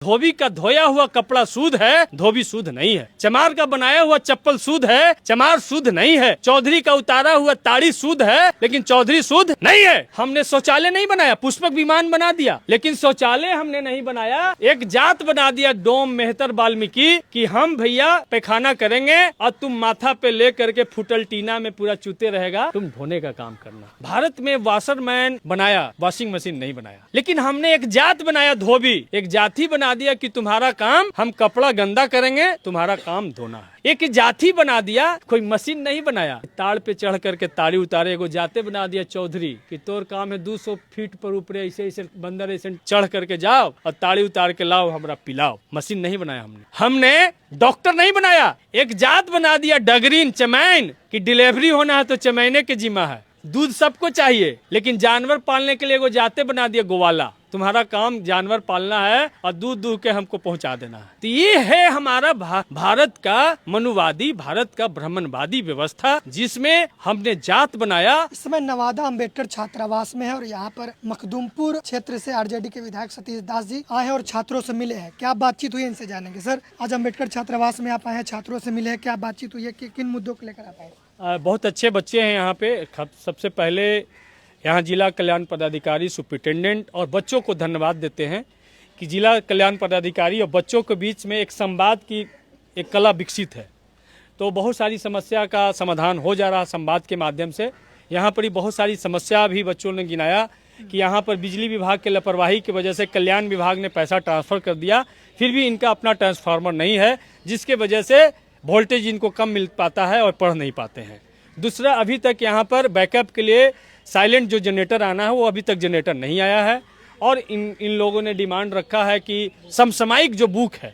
धोबी का धोया हुआ कपड़ा शुद्ध है, धोबी शुद्ध नहीं है। चमार का बनाया हुआ चप्पल शुद्ध है, चमार शुद्ध नहीं है। चौधरी का उतारा हुआ ताड़ी शुद्ध है, लेकिन चौधरी शुद्ध नहीं है। हमने शौचालय नहीं बनाया, पुष्पक विमान बना दिया, लेकिन शौचालय हमने नहीं बनाया। एक जात बना दिया डोम मेहतर वाल्मीकि कि हम भैया पैखाना करेंगे और तुम माथा पे ले करके फुटल टीना में पूरा चूते रहेगा, तुम धोने का काम करना। भारत में वाशरमैन बनाया, वॉशिंग मशीन नहीं बनाया, लेकिन हमने एक जात बनाया धोबी, एक जाति बना दिया कि तुम्हारा काम हम कपड़ा गंदा करेंगे, तुम्हारा काम धोना है। एक जाति बना दिया, कोई मशीन नहीं बनाया। ताड़ पे चढ़ करके ताड़ी उतारे एगो जाते बना दिया चौधरी कि तोर काम है 200 फीट पर ऊपर ऐसे ऐसे बंदर ऐसे चढ़ करके जाओ और ताड़ी उतार के लाओ हमरा पिलाओ। मशीन नहीं बनाया हमने डॉक्टर नहीं बनाया। एक जात बना दिया डगरीन चमैन की डिलीवरी होना है तो चमैने के जिम्मा है। दूध सबको चाहिए, लेकिन जानवर पालने के लिए एगो जाते बना दिया गोवाला। तुम्हारा काम जानवर पालना है और दूध दूह के हमको पहुंचा देना है। तो ये है हमारा भारत का मनुवादी, भारत का ब्राह्मणवादी व्यवस्था, जिसमें हमने जात बनाया। इस समय नवादा अंबेडकर छात्रावास में है और यहाँ पर मखदूमपुर क्षेत्र से आरजेडी के विधायक सतीश दास जी आए हैं और छात्रों से मिले हैं। क्या बातचीत हुई इनसे जानेंगे। सर, आज अंबेडकर छात्रावास में आप आए हैं, छात्रों से मिले हैं, क्या बातचीत हुई है, किन मुद्दों को लेकर आप आए? बहुत अच्छे बच्चे हैं यहाँ पे। सबसे पहले यहाँ जिला कल्याण पदाधिकारी, सुपरिटेंडेंट और बच्चों को धन्यवाद देते हैं कि जिला कल्याण पदाधिकारी और बच्चों के बीच में एक संवाद की एक कला विकसित है। तो बहुत सारी समस्या का समाधान हो जा रहा संवाद के माध्यम से। यहाँ पर ही बहुत सारी समस्या भी बच्चों ने गिनाया कि यहाँ पर बिजली विभाग के लापरवाही की वजह से कल्याण विभाग ने पैसा ट्रांसफ़र कर दिया, फिर भी इनका अपना ट्रांसफार्मर नहीं है, जिसके वजह से वोल्टेज इनको कम मिल पाता है और पढ़ नहीं पाते हैं। दूसरा, अभी तक यहाँ पर बैकअप के लिए साइलेंट जो जनरेटर आना है वो अभी तक जनरेटर नहीं आया है। और इन लोगों ने डिमांड रखा है कि समसामयिक जो बुक है,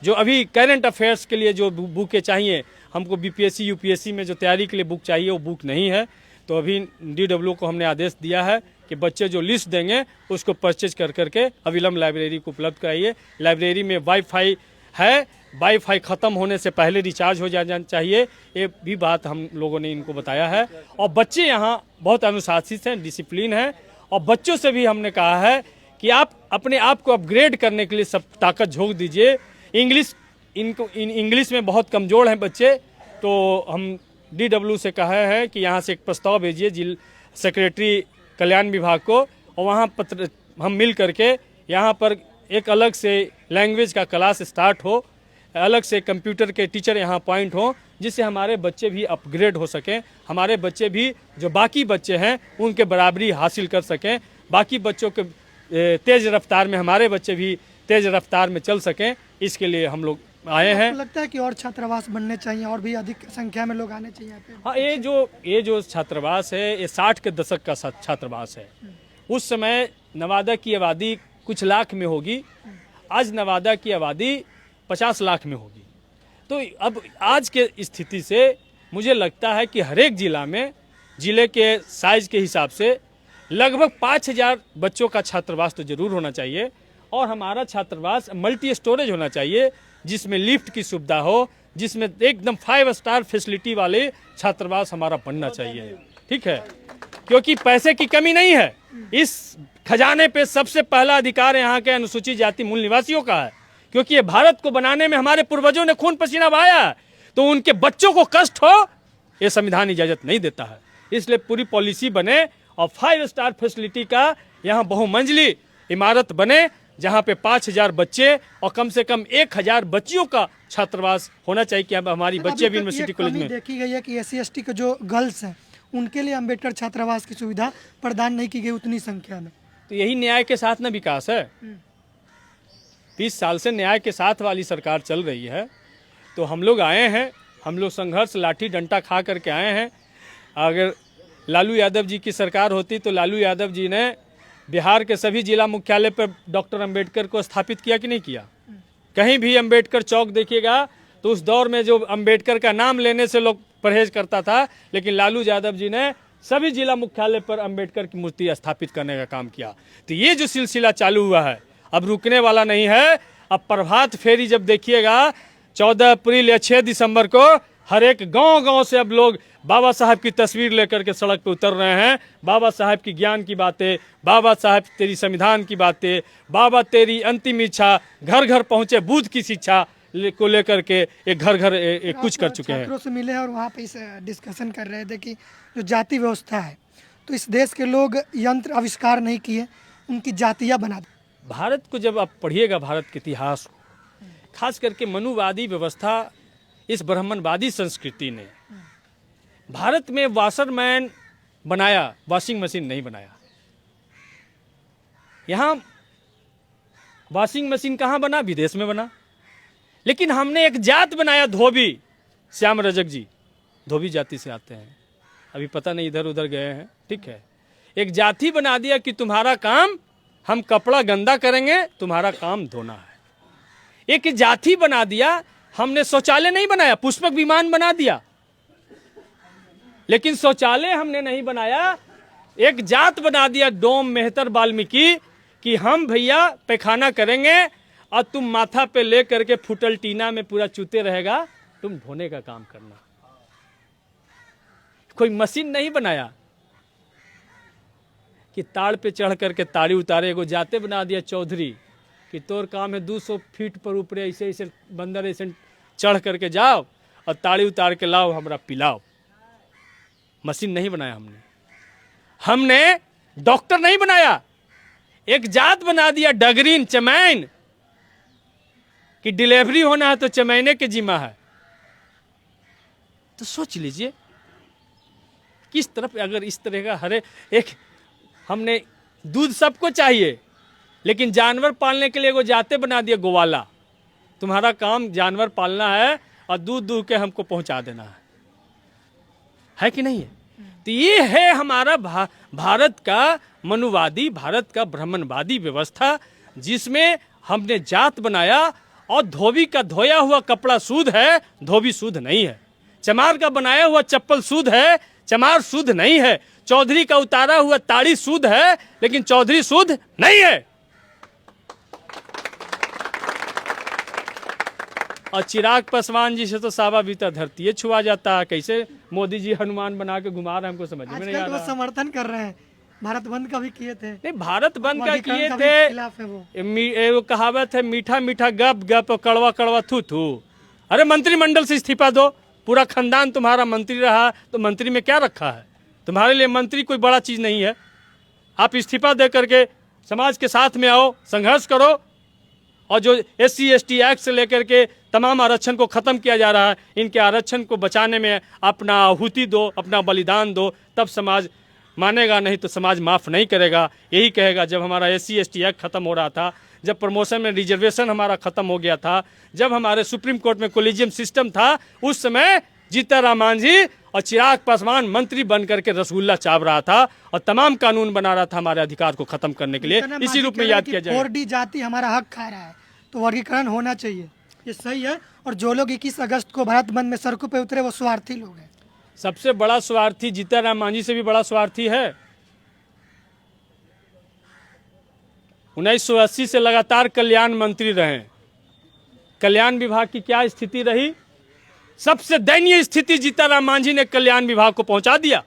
जो अभी करंट अफेयर्स के लिए जो बुकें चाहिए, हमको बीपीएससी यूपीएससी में जो तैयारी के लिए बुक चाहिए वो बुक नहीं है। तो अभी डीडब्ल्यू को हमने आदेश दिया है कि बच्चे जो लिस्ट देंगे उसको परचेज कर करके अविलंब लाइब्रेरी को उपलब्ध कराइए। लाइब्रेरी में वाईफाई है, वाईफाई ख़त्म होने से पहले रिचार्ज हो जाना चाहिए, ये भी बात हम लोगों ने इनको बताया है। और बच्चे यहाँ बहुत अनुशासित हैं, डिसिप्लिन हैं। और बच्चों से भी हमने कहा है कि आप अपने आप को अपग्रेड करने के लिए सब ताकत झोंक दीजिए। इंग्लिश में बहुत कमज़ोर हैं बच्चे, तो हम डीडब्ल्यू से कहा है कि यहाँ से एक प्रस्ताव भेजिए जिला सेक्रेटरी कल्याण विभाग को, और वहाँ पत्र हम मिल करके यहाँ पर एक अलग से लैंग्वेज का क्लास स्टार्ट हो, अलग से कंप्यूटर के टीचर यहाँ अपॉइंट हो, जिससे हमारे बच्चे भी अपग्रेड हो सकें, हमारे बच्चे भी जो बाकी बच्चे हैं उनके बराबरी हासिल कर सकें, बाकी बच्चों के तेज़ रफ्तार में हमारे बच्चे भी तेज़ रफ्तार में चल सकें। इसके लिए हम लोग आए हैं। लगता है कि और छात्रावास बनने चाहिए और भी अधिक संख्या में लोग आने चाहिए यहाँ पे? हाँ, ये जो छात्रावास है ये 60 के दशक का छात्रावास है। उस समय नवादा की आबादी कुछ लाख में होगी, आज नवादा की आबादी 50 लाख में होगी। तो अब आज के स्थिति से मुझे लगता है कि हर एक जिला में जिले के साइज के हिसाब से लगभग 5000 बच्चों का छात्रावास तो जरूर होना चाहिए। और हमारा छात्रावास मल्टी स्टोरेज होना चाहिए, जिसमें लिफ्ट की सुविधा हो, जिसमें एकदम 5 स्टार फैसिलिटी वाले छात्रावास हमारा बनना चाहिए। ठीक है, क्योंकि पैसे की कमी नहीं है। इस खजाने पे सबसे पहला अधिकार यहाँ के अनुसूचित जाति मूल निवासियों का है, क्योंकि ये भारत को बनाने में हमारे पूर्वजों ने खून पसीना बहाया है। तो उनके बच्चों को कष्ट हो, ये संविधान इजाजत नहीं देता है। इसलिए पूरी पॉलिसी बने और 5 स्टार फैसिलिटी का यहाँ बहुमंजिली इमारत बने, जहाँ पे 5000 बच्चे और कम से कम 1000 बच्चियों का छात्रावास होना चाहिए कि अब हमारी बच्चे भी यूनिवर्सिटी कॉलेज में। देखी गई है कि SC ST के जो गर्ल्स हैं उनके लिए अंबेडकर छात्रावास की सुविधा प्रदान नहीं की गई उतनी संख्या में। तो यही न्याय के साथ ना विकास है। 30 साल से न्याय के साथ वाली सरकार चल रही है। तो हम लोग आए हैं, हम लोग संघर्ष लाठी डंडा खा करके आए हैं। अगर लालू यादव जी की सरकार होती तो लालू यादव जी ने बिहार के सभी जिला मुख्यालय पर डॉक्टर अंबेडकर को स्थापित किया कि नहीं किया? कहीं भी अंबेडकर चौक देखिएगा तो उस दौर में जो अंबेडकर का नाम लेने से लोग परहेज करता था, लेकिन लालू यादव जी ने सभी जिला मुख्यालय पर अंबेडकर की मूर्ति स्थापित करने का काम किया। तो ये जो सिलसिला चालू हुआ है अब रुकने वाला नहीं है। अब प्रभात फेरी जब देखिएगा 14 अप्रैल या 6 दिसंबर को हर एक गांव-गांव से अब लोग बाबा साहब की तस्वीर लेकर के सड़क पे उतर रहे हैं। बाबा साहब की ज्ञान की बातें, बाबा साहब तेरी संविधान की बातें, बाबा तेरी अंतिम इच्छा, घर घर पहुंचे बुद्ध की शिक्षा को लेकर के एक घर घर कुछ कर चुके हैं। छात्रों से मिले हैं और वहाँ पे इस डिस्कशन कर रहे थे कि जो जाति व्यवस्था है, तो इस देश के लोग यंत्र आविष्कार नहीं किए, उनकी जातियाँ बना दी। भारत को जब आप पढ़िएगा, भारत के इतिहास को, खास करके मनुवादी व्यवस्था, इस ब्राह्मणवादी संस्कृति ने भारत में वाशरमैन बनाया, वॉशिंग मशीन नहीं बनाया। यहाँ वॉशिंग मशीन कहाँ बना? विदेश में बना। लेकिन हमने एक जात बनाया, धोबी। श्याम रजक जी धोबी जाति से आते हैं, अभी पता नहीं इधर उधर गए हैं, ठीक है। एक जाति बना दिया कि तुम्हारा काम, हम कपड़ा गंदा करेंगे, तुम्हारा काम धोना है। एक जाति बना दिया। हमने शौचालय नहीं बनाया, पुष्पक विमान बना दिया, लेकिन शौचालय हमने नहीं बनाया। एक जात बना दिया, डोम मेहतर वाल्मीकि, कि हम भैया पैखाना करेंगे और तुम माथा पे ले करके फुटल टीना में पूरा चूते रहेगा, तुम धोने का काम करना। कोई मशीन नहीं बनाया कि ताड़ पे चढ़ करके ताड़ी उतारे। एगो जाते बना दिया चौधरी कि तोर काम है 200 फीट पर ऊपर ऐसे ऐसे बंदर ऐसे चढ़ करके जाओ और ताड़ी उतार के लाओ, हमरा पिलाओ। मशीन नहीं बनाया हमने डॉक्टर नहीं बनाया। एक जात बना दिया डगरीन, चमैन, कि डिलीवरी होना है तो चमैने के जिम्मा है। तो सोच लीजिए किस तरफ, अगर इस तरह का हरे एक, हमने दूध सबको चाहिए, लेकिन जानवर पालने के लिए वो जाते बना दिया गोवाला। तुम्हारा काम जानवर पालना है और दूध दूह के हमको पहुंचा देना है कि नहीं है? तो ये है हमारा भारत का मनुवादी, भारत का ब्राह्मणवादी व्यवस्था, जिसमें हमने जात बनाया। और धोबी का धोया हुआ कपड़ा शुद्ध है, धोबी शुद्ध नहीं है। चमार का बनाया हुआ चप्पल शुद्ध है, चमार शुद्ध नहीं है। चौधरी का उतारा हुआ ताड़ी शुद्ध है, लेकिन चौधरी शुद्ध नहीं है। और चिराग पासवान जी से तो सावा बीता धरती छुआ जाता है। कैसे मोदी जी हनुमान बना के घुमा रहे हैं, हमको समझ में नहीं आ रहा। समर्थन कर रहे हैं, भारत बंद का भी किए थे। नहीं, भारत बंद का किए थे। वो कहावत है, मीठा मीठा गप गप और कड़वा कड़वा थू थू। अरे मंत्रिमंडल से इस्तीफा दो, पूरा खानदान तुम्हारा मंत्री रहा, तो मंत्री में क्या रखा है? तुम्हारे लिए मंत्री कोई बड़ा चीज नहीं है। आप इस्तीफा दे करके समाज के साथ में आओ, संघर्ष करो। और जो SC ST एक्ट से लेकर के तमाम आरक्षण को खत्म किया जा रहा है, इनके आरक्षण को बचाने में अपना आहुति दो, अपना बलिदान दो, तब समाज मानेगा, नहीं तो समाज माफ़ नहीं करेगा। यही कहेगा। जब हमारा SC ST एक्ट खत्म हो रहा था, जब प्रमोशन में रिजर्वेशन हमारा खत्म हो गया था, जब हमारे सुप्रीम कोर्ट में कोलिजियम सिस्टम था, उस समय जीतनराम मांझी और चिराग पासवान मंत्री बन करके रसगुल्ला चाप रहा था और तमाम कानून बना रहा था हमारे अधिकार को खत्म करने के लिए। इसी रूप में याद किया जाए। 4D जाति हमारा हक खा रहा है, तो वर्गीकरण होना चाहिए, ये सही है। और जो लोग 21 अगस्त को भारत बंद में सड़कों पे उतरे, वो स्वार्थी लोग हैं। सबसे बड़ा स्वार्थी जीतनराम मांझी से भी बड़ा स्वार्थी है। 1980 से लगातार कल्याण मंत्री रहे। कल्याण विभाग की क्या स्थिति रही? सबसे दयनीय स्थिति जीतनराम मांझी ने कल्याण विभाग को पहुंचा दिया।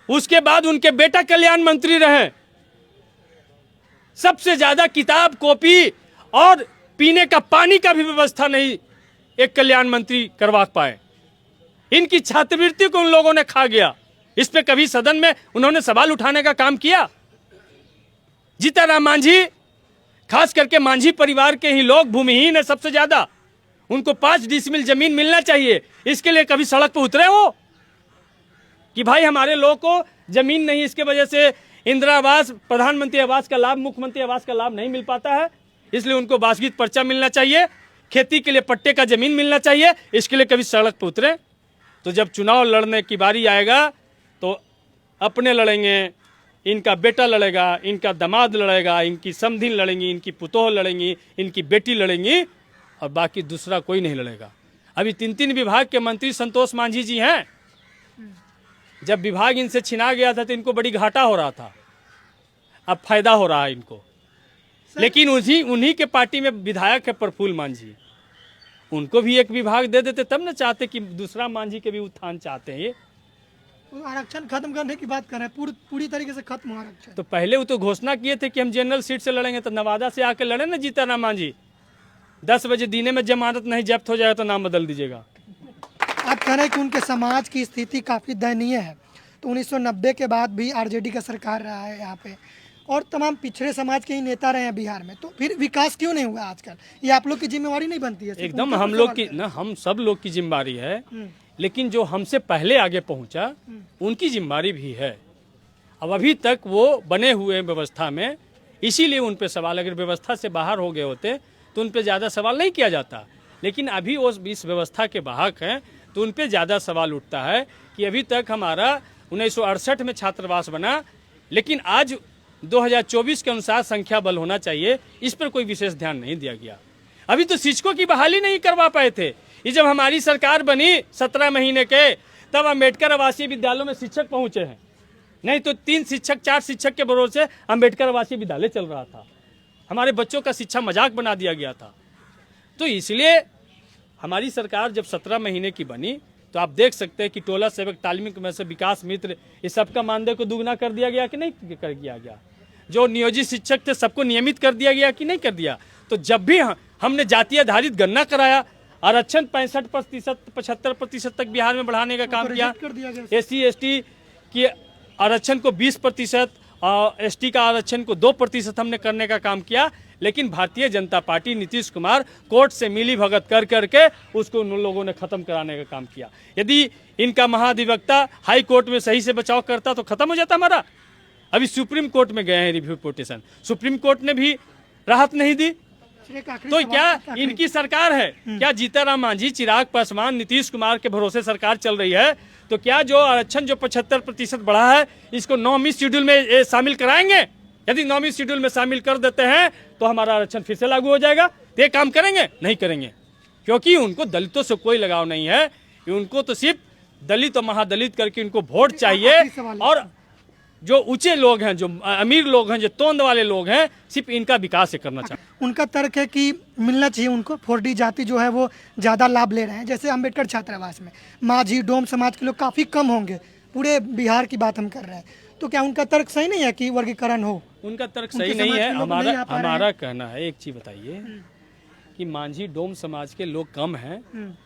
उसके बाद उनके बेटा कल्याण मंत्री रहे। सबसे ज्यादा किताब कॉपी और पीने का पानी का भी व्यवस्था नहीं एक कल्याण मंत्री करवा पाए। इनकी छात्रवृत्ति को उन लोगों ने खा गया। इस पे कभी सदन में उन्होंने सवाल उठाने का काम किया? जीतनराम मांझी, खास करके मांझी परिवार के ही लोग भूमिहीन है सबसे ज्यादा। उनको 5 डिसमिल जमीन मिलना चाहिए। इसके लिए कभी सड़क पर उतरे हो कि भाई हमारे लोगों को जमीन नहीं, इसके वजह से इंदिरा आवास, प्रधानमंत्री आवास का लाभ, मुख्यमंत्री आवास का लाभ नहीं मिल पाता है, इसलिए उनको वासगीत पर्चा मिलना चाहिए, खेती के लिए पट्टे का जमीन मिलना चाहिए। इसके लिए कभी सड़क पर उतरे? तो जब चुनाव लड़ने की बारी आएगा तो अपने लड़ेंगे, इनका बेटा लड़ेगा, इनका दामाद लड़ेगा, इनकी समधिन लड़ेंगी, इनकी पुतोह लड़ेंगी, इनकी बेटी लड़ेंगी, और बाकी दूसरा कोई नहीं लड़ेगा। अभी 3 विभाग के मंत्री संतोष मांझी जी हैं। जब विभाग इनसे छिना गया था तो इनको बड़ी घाटा हो रहा था, अब फायदा हो रहा है इनको। लेकिन उन्हीं के पार्टी में विधायक है प्रफुल्ल मांझी। उनको भी एक विभाग दे देते तब न चाहते कि दूसरा मांझी के भी उत्थान चाहते हैं ये। तो आरक्षण खत्म करने की बात कर रहे हैं, पूरी तरीके से खत्म हो आरक्षण। तो पहले वो तो घोषणा किए थे कि हम जनरल सीट से लड़ेंगे, तो नवादा से आके लड़े ना जीतनराम मांझी। 10 बजे दिन में जमानत नहीं जब्त हो जाएगा तो नाम बदल दीजिएगा। आप कह रहे हैं कि उनके समाज की स्थिति काफ़ी दयनीय है, तो 1990 के बाद भी आरजेडी का सरकार रहा है यहाँ पे, और तमाम पिछड़े समाज के ही नेता रहे हैं बिहार में, तो फिर विकास क्यों नहीं हुआ आजकल? ये आप लोग की जिम्मेवारी नहीं बनती है? सिर्फ एकदम उनका हम तो लोग सवाल की है। ना, हम सब लोग की जिम्मेदारी है, लेकिन जो हमसे पहले आगे पहुंचा उनकी जिम्मेदारी भी है। अब अभी तक वो बने हुए व्यवस्था में, इसीलिए उन पे सवाल, अगर व्यवस्था से बाहर हो गए होते तो उन पे ज़्यादा सवाल नहीं किया जाता, लेकिन अभी वो इस व्यवस्था के बाहक हैं तो उन पे ज़्यादा सवाल उठता है कि अभी तक हमारा 1968 में छात्रावास बना, लेकिन आज 2024 के अनुसार संख्या बल होना चाहिए, इस पर कोई विशेष ध्यान नहीं दिया गया। अभी तो शिक्षकों की बहाली नहीं करवा पाए थे। ये जब हमारी सरकार बनी 17 महीने के, तब अम्बेडकर आवासीय विद्यालयों में शिक्षक पहुंचे हैं, नहीं तो 3 शिक्षक 4 शिक्षक के भरोसे अम्बेडकर आवासीय विद्यालय चल रहा था। हमारे बच्चों का शिक्षा मजाक बना दिया गया था। तो इसलिए हमारी सरकार जब 17 महीने की बनी तो आप देख सकते हैं कि टोला सेवक तालीमी में से विकास मित्र, इस सबका मानदेय को दुगना कर दिया गया कि नहीं कर दिया गया? जो नियोजित शिक्षक थे सबको नियमित कर दिया गया कि नहीं कर दिया? तो जब भी हमने जातीय आधारित गणना कराया, आरक्षण 65% 75% तक बिहार में बढ़ाने का काम किया, SC ST की आरक्षण को 20% और ST का आरक्षण को 2% हमने करने का काम किया, लेकिन भारतीय जनता पार्टी नीतीश कुमार कोर्ट से मिली भगत कर करके उसको उन लोगों ने खत्म कराने का काम किया। यदि इनका महाधिवक्ता हाई कोर्ट में सही से बचाव करता तो खत्म हो जाता हमारा। अभी सुप्रीम कोर्ट में गए हैं रिव्यू पिटीशन, सुप्रीम कोर्ट ने भी राहत नहीं दी। तो क्या इनकी सरकार है? क्या जीतनराम मांझी, चिराग पासवान, नीतीश कुमार के भरोसे सरकार चल रही है? तो क्या जो आरक्षण जो 75% बढ़ा है इसको 9वीं शेड्यूल में शामिल कराएंगे? यदि 9वीं शेड्यूल में शामिल कर देते हैं तो हमारा आरक्षण फिर से लागू हो जाएगा। तो ये काम करेंगे? नहीं करेंगे, क्योंकि उनको दलितों से कोई लगाव नहीं है। उनको तो सिर्फ दलित और महादलित करके उनको वोट चाहिए, और जो ऊंचे लोग हैं, जो अमीर लोग हैं, जो तोंद वाले लोग हैं, सिर्फ इनका विकास करना चाहिए। उनका तर्क है कि मिलना चाहिए उनको, 4D जाति जो है वो ज़्यादा लाभ ले रहे हैं। जैसे अम्बेडकर छात्रावास में माझी डोम समाज के लोग काफ़ी कम होंगे, पूरे बिहार की बात हम कर रहे हैं, तो क्या उनका तर्क सही नहीं है कि वर्गीकरण हो? उनका तर्क सही नहीं है। हमारा कहना है, एक चीज बताइए कि मांझी डोम समाज के लोग कम हैं,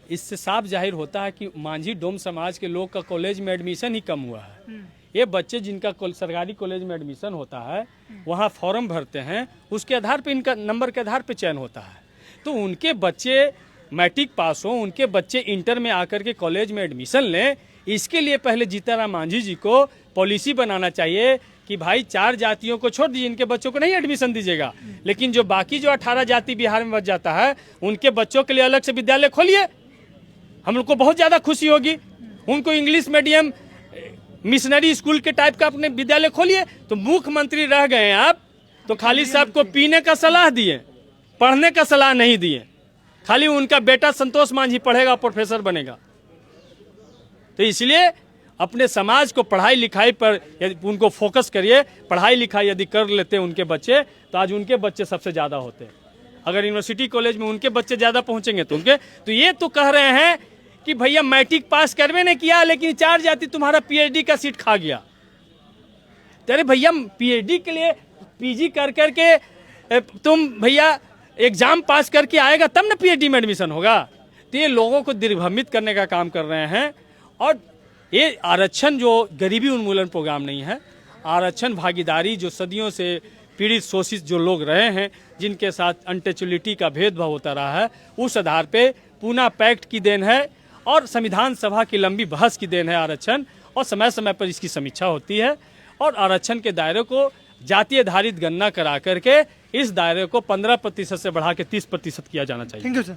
इससे साफ जाहिर होता है कि मांझी डोम समाज के लोग का कॉलेज में एडमिशन ही कम हुआ है। ये बच्चे जिनका सरकारी कॉलेज में एडमिशन होता है, वहाँ फॉर्म भरते हैं, उसके आधार पे इनका नंबर के आधार पे चयन होता है। तो उनके बच्चे मैट्रिक पास हो, उनके बच्चे इंटर में आकर के कॉलेज में एडमिशन लें, इसके लिए पहले जीतनराम मांझी जी को पॉलिसी बनाना चाहिए कि भाई 4 जातियों को छोड़ दीजिए, इनके बच्चों को नहीं एडमिशन दीजिएगा, लेकिन जो बाकी जो 18 जाति बिहार में बच जाता है उनके बच्चों के लिए अलग से विद्यालय खोलिए। हम लोग को बहुत ज़्यादा खुशी होगी। उनको इंग्लिश मीडियम मिशनरी स्कूल के टाइप का अपने विद्यालय खोलिए। तो मुख्यमंत्री रह गए आप तो खाली साहब को पीने का सलाह दिए, पढ़ने का सलाह नहीं दिए। खाली उनका बेटा संतोष मांझी पढ़ेगा, प्रोफेसर बनेगा। तो इसलिए अपने समाज को पढ़ाई लिखाई पर यदि उनको फोकस करिए। पढ़ाई लिखाई यदि कर लेते उनके बच्चे तो आज उनके बच्चे सबसे ज़्यादा होते। अगर यूनिवर्सिटी कॉलेज में उनके बच्चे ज़्यादा पहुंचेंगे तो उनके, तो ये तो कह रहे हैं कि भैया मैट्रिक पास करवे ने किया लेकिन 4 जाति तुम्हारा PhD का सीट खा गया। अरे भैया PhD के लिए PG कर करके तुम भैया एग्जाम पास करके आएगा तब ना PhD में एडमिशन होगा। तो ये लोगों को दिग्भ्रमित करने का काम कर रहे हैं। और ये आरक्षण जो गरीबी उन्मूलन प्रोग्राम नहीं है, आरक्षण भागीदारी जो सदियों से पीड़ित शोषित जो लोग रहे हैं, जिनके साथ अनटचबिलिटी का भेदभाव होता रहा है, उस आधार पे पूना पैक्ट की देन है और संविधान सभा की लंबी बहस की देन है आरक्षण। और समय समय पर इसकी समीक्षा होती है और आरक्षण के दायरे को जातीय आधारित गणना करा करके इस दायरे को 15% से बढ़ा के 30% किया जाना चाहिए। Thank you sir.